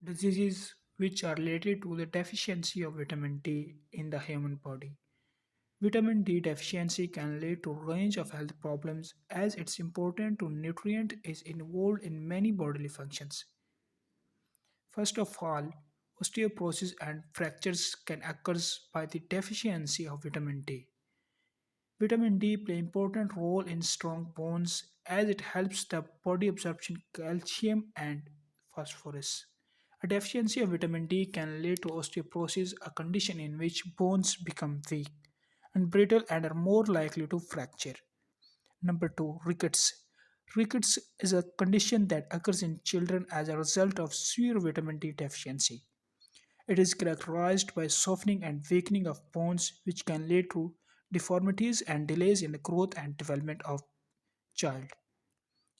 Diseases which are related to the deficiency of vitamin D in the human body. Vitamin D deficiency can lead to a range of health problems as its important to nutrient is involved in many bodily functions. First of all, osteoporosis and fractures can occur by the deficiency of vitamin D. Vitamin D play important role in strong bones as it helps the body absorption calcium and phosphorus. A deficiency of vitamin D can lead to osteoporosis, a condition in which bones become weak and brittle and are more likely to fracture. Number 2, rickets. Rickets is a condition that occurs in children as a result of severe vitamin D deficiency. It is characterized by softening and weakening of bones, which can lead to deformities and delays in the growth and development of child.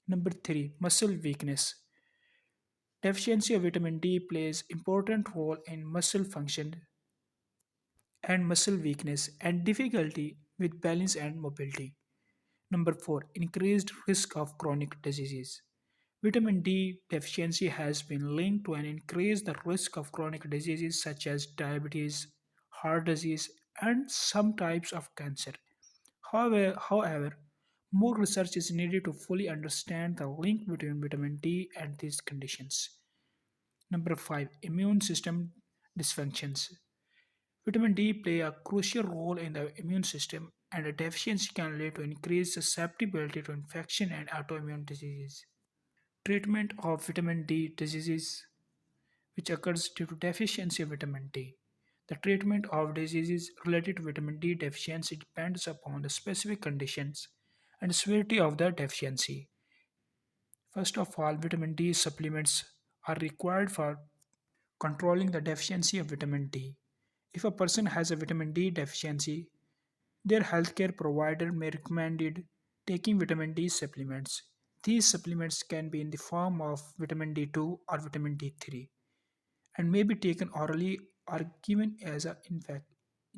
Number 3, muscle weakness. Deficiency of vitamin D plays important role in muscle function and muscle weakness and difficulty with balance and mobility. Number 4, increased risk of chronic diseases. Vitamin D deficiency has been linked to an increased risk of chronic diseases such as diabetes, heart disease, and some types of cancer. However, more research is needed to fully understand the link between vitamin D and these conditions. Number 5, immune system dysfunctions. Vitamin D play a crucial role in the immune system, and a deficiency can lead to increased susceptibility to infection and autoimmune diseases. Treatment of vitamin D diseases which occurs due to deficiency of vitamin D. The treatment of diseases related to vitamin D deficiency depends upon the specific conditions and severity of the deficiency. First of all, vitamin D supplements are required for controlling the deficiency of vitamin D. If a person has a vitamin D deficiency, their healthcare provider may recommend taking vitamin D supplements. These supplements can be in the form of vitamin D2 or vitamin D3 and may be taken orally or given as an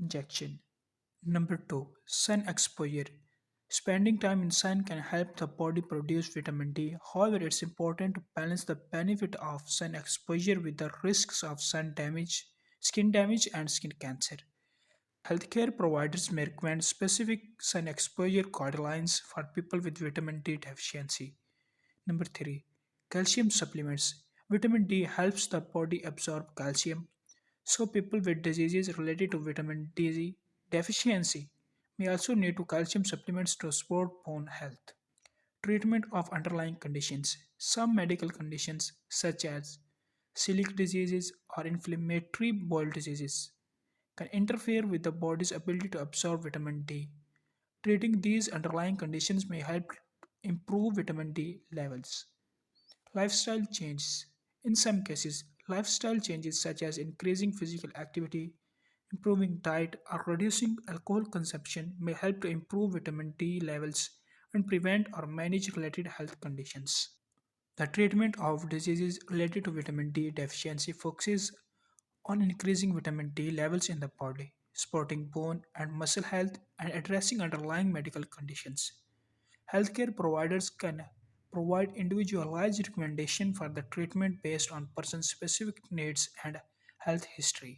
injection. Number 2, sun exposure. Spending time in sun can help the body produce vitamin D. However, it's important to balance the benefit of sun exposure with the risks of skin damage, and skin cancer. Healthcare providers may recommend specific sun exposure guidelines for people with vitamin D deficiency. Number 3, calcium supplements. Vitamin D helps the body absorb calcium, so people with diseases related to vitamin D deficiency may also need to calcium supplements to support bone health. Treatment of underlying conditions. Some medical conditions, such as celiac diseases or inflammatory bowel diseases, can interfere with the body's ability to absorb vitamin D. Treating these underlying conditions may help improve vitamin D levels. Lifestyle changes. In some cases, lifestyle changes such as increasing physical activity, improving diet, or reducing alcohol consumption may help to improve vitamin D levels and prevent or manage related health conditions. The treatment of diseases related to vitamin D deficiency focuses on increasing vitamin D levels in the body, supporting bone and muscle health, and addressing underlying medical conditions. Healthcare providers can provide individualized recommendation for the treatment based on person specific needs and health history.